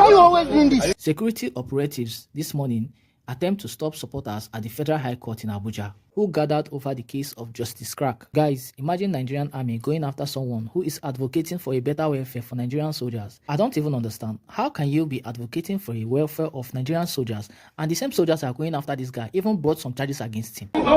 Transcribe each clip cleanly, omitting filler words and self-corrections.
you always doing this? Security operatives this morning attempt to stop supporters at the Federal High Court in Abuja who gathered over the case of Justice Crac. Guys, imagine Nigerian army going after someone who is advocating for a better welfare for Nigerian soldiers. I don't even understand. How can you be advocating for a welfare of Nigerian soldiers and the same soldiers are going after this guy, even brought some charges against him? Why?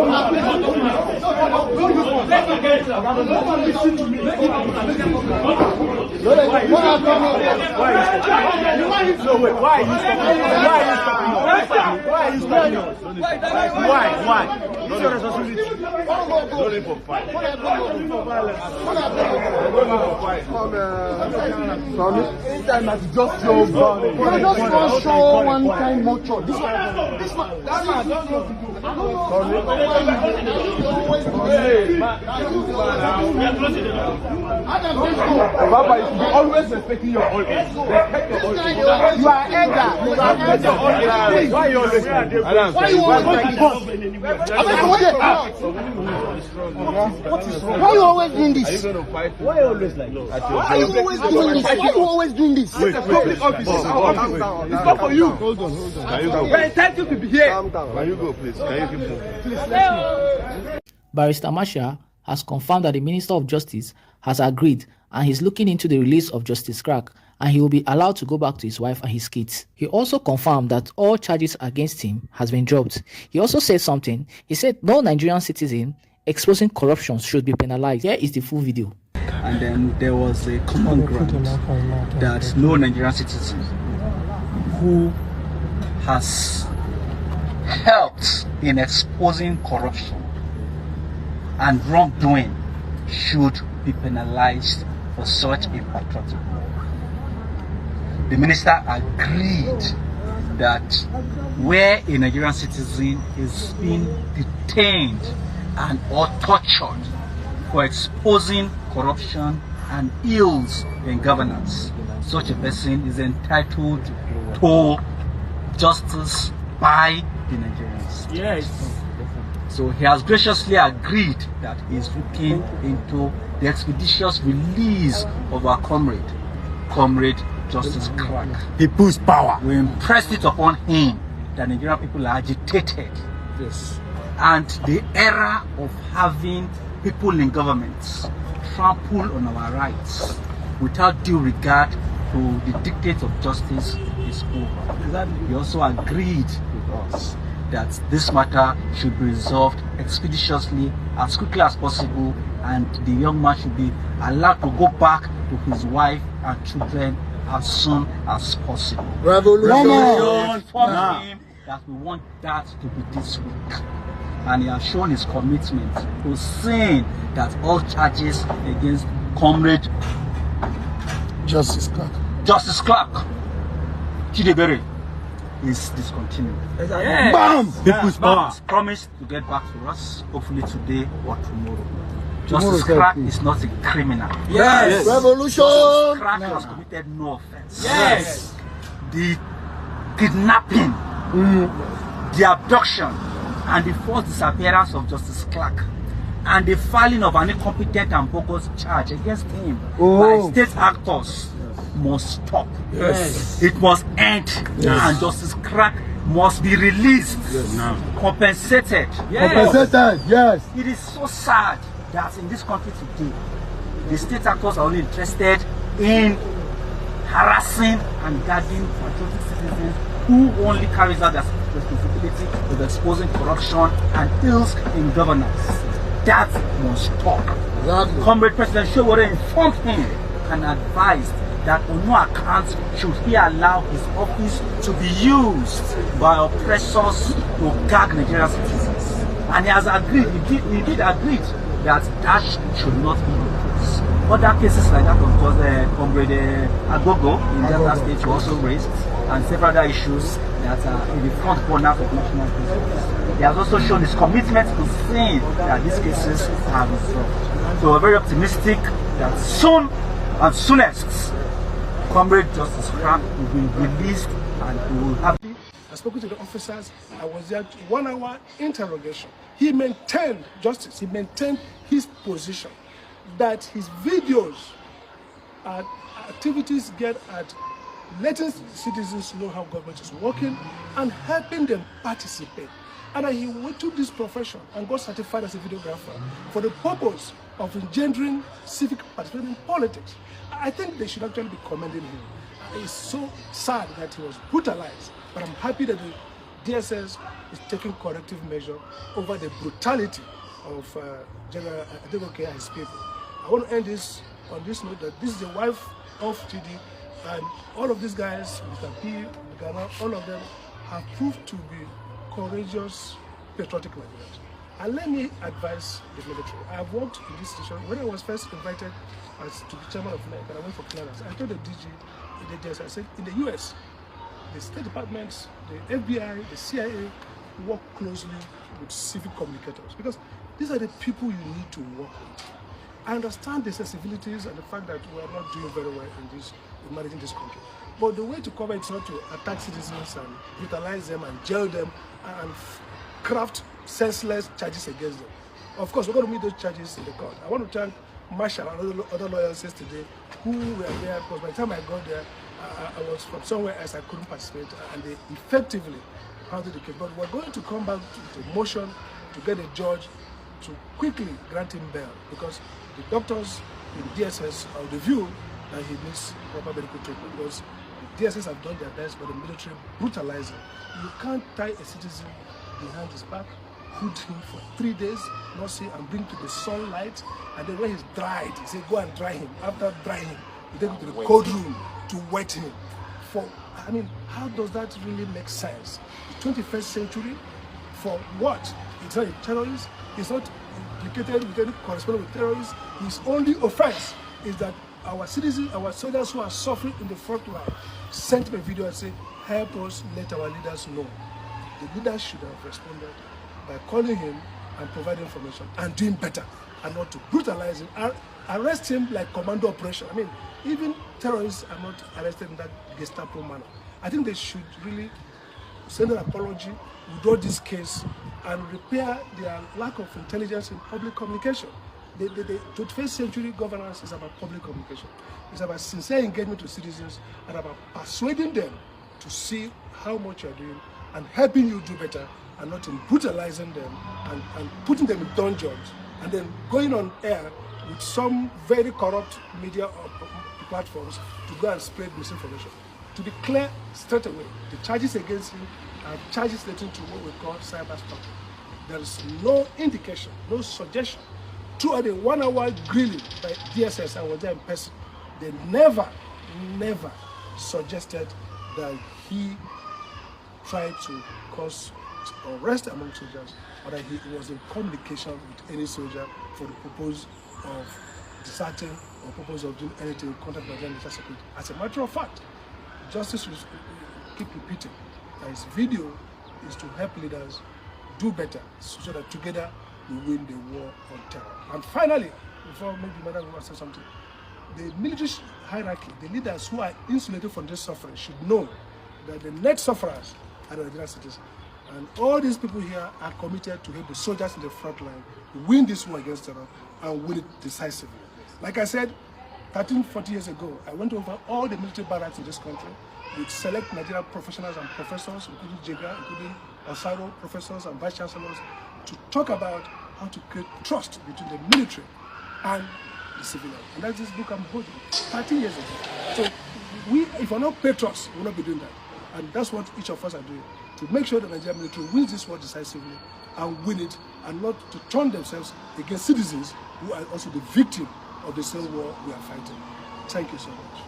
It's your responsibility. Don't live for fight. Anytime that's just your body. You just want to show one kind motor. This one. Baba, you should be always respecting your own age. Respect your own age. You are elder. Why you always Why you always like this? Why you always doing this? Why you always like this? Why you always doing this? Why you always doing this? Wait. Public office. It's not for you. Hold on. Can you go? We're entitled to be here. Can you go, please? Can you keep moving? Please, let's move. Barrister Marshall has confirmed that the Minister of Justice has agreed and he's looking into the release of Justice Crac and he will be allowed to go back to his wife and his kids. He also confirmed that all charges against him has been dropped. He also said something. He said no Nigerian citizen exposing corruption should be penalized. Here is the full video. And then there was a common ground that no Nigerian citizen who has helped in exposing corruption and wrongdoing should be penalized for such a patriotic war. The minister agreed that where a Nigerian citizen is being detained and or tortured for exposing corruption and ills in governance, such a person is entitled to justice by the Nigerians. Yes. So he has graciously agreed that he is looking into the expeditious release of our comrade Justice Crac. People's power. We impressed it upon him that Nigerian people are agitated. Yes. And the era of having people in governments trample on our rights without due regard to the dictates of justice is over. He also agreed with us that this matter should be resolved expeditiously as quickly as possible, and the young man should be allowed to go back to his wife and children as soon as possible. Revolution! Informed him that we want that to be this week, and he has shown his commitment to seeing that all charges against Comrade Justice Crac Chidebere is discontinued. Yes. Bam! People's power. He's promised to get back to us, hopefully today or tomorrow. Justice Crac is not a criminal. Yes. Revolution! Crac has committed no offense. Yes. The kidnapping, the abduction, and the forced disappearance of Justice Crac, and the filing of an incompetent and bogus charge against him by state actors must stop. Yes. It must end. Yes. And Justice Crac must be released, compensated. Compensated, yes. It is so sad that in this country today, the state actors are only interested in harassing and guarding patriotic citizens who only carries out their responsibility of exposing corruption and ills in governance. That must stop. Exactly. Comrade President Showore informed him and advised that on no account should he allow his office to be used by oppressors to gag Nigerian citizens. And he has agreed, he did agree that that should not be the case. Other cases like that of Comrade Agogo in Delta State were also raised, and several other issues that are in the front corner of national business. He has also shown his commitment to seeing that these cases are resolved. So we're very optimistic that soon and soonest, Comrade Justice Crac will be released and we will have. spoken to the officers. I was there, 1 hour interrogation. He maintained justice. He maintained his position that his videos and activities get at letting citizens know how government is working and helping them participate. And he took this profession and got certified as a videographer for the purpose of engendering civic participation in politics. I think they should actually be commending him. It's so sad that he was brutalized, but I'm happy that the DSS is taking corrective measure over the brutality of General Adegoke and his people. I want to end this on this note that this is the wife of TD, and all of these guys, Mr. P, Ghana, all of them have proved to be courageous, patriotic Nigerians. And let me advise the military. I have worked in this situation. When I was first invited as to the chairman of NEC, and I went for clearance, I told the DG in the DSS, I said, in the US, the State Departments, the FBI, the CIA work closely with civic communicators because these are the people you need to work with. I understand the sensibilities and the fact that we are not doing very well in managing this country. But the way to cover it is not to attack citizens and brutalize them and jail them and craft senseless charges against them. Of course, we're going to meet those charges in the court. I want to thank Marshall and other lawyers yesterday who were there, because by the time I got there, I was from somewhere else, I couldn't participate, and they effectively handled the case. But we're going to come back to the motion to get a judge to quickly grant him bail, because the doctors in DSS are of the view that he needs proper medical treatment, because the DSS have done their best, but the military brutalize him. You can't tie a citizen behind his back, put him for 3 days, not see, and bring to the sunlight, and then when he's dried, he say go and dry him. After drying him, you take him to the cold room to wet him. I mean, how does that really make sense? The 21st century, for what? It's not a terrorist, it's not implicated with any correspondence with terrorists. His only offense is that our citizens, our soldiers who are suffering in the front line, sent me a video and said, help us let our leaders know. The leaders should have responded by calling him and providing information and doing better, and not to brutalize him, arrest him like commando operation. I mean, even terrorists are not arrested in that Gestapo manner. I think they should really send an apology, withdraw this case, and repair their lack of intelligence in public communication. The 21st century governance is about public communication. It's about sincere engagement with citizens and about persuading them to see how much you're doing and helping you do better, and not in brutalizing them and putting them in dungeons and then going on air with some very corrupt media platforms to go and spread misinformation. To be clear straight away, the charges against him are charges relating to what we call cyber stalking. There is no indication, no suggestion. Throughout the 1 hour grilling by DSS, I was there in person, they never suggested that he tried to cause unrest among soldiers, or that he was in communication with any soldier for the purpose of deserting or purpose of doing anything in contact with Nigerian national security. As a matter of fact, justice will keep repeating that his video is to help leaders do better, so that together we win the war on terror. And finally, before maybe Madam will say something, the military hierarchy, the leaders who are insulated from this suffering, should know that the net sufferers are the Nigerian citizens. And all these people here are committed to help the soldiers in the front line win this war against terror and win it decisively. Like I said, 40 years ago, I went over all the military barracks in this country with select Nigerian professionals and professors, including Jega, including Osaro professors and vice chancellors, to talk about how to create trust between the military and the civilians. And that's this book I'm holding, 30 years ago. So if we're not patriots, we'll not be doing that. And that's what each of us are doing, to make sure the Nigerian military wins this war decisively and win it, and not to turn themselves against citizens who are also the victim of the same war we are fighting. Thank you so much.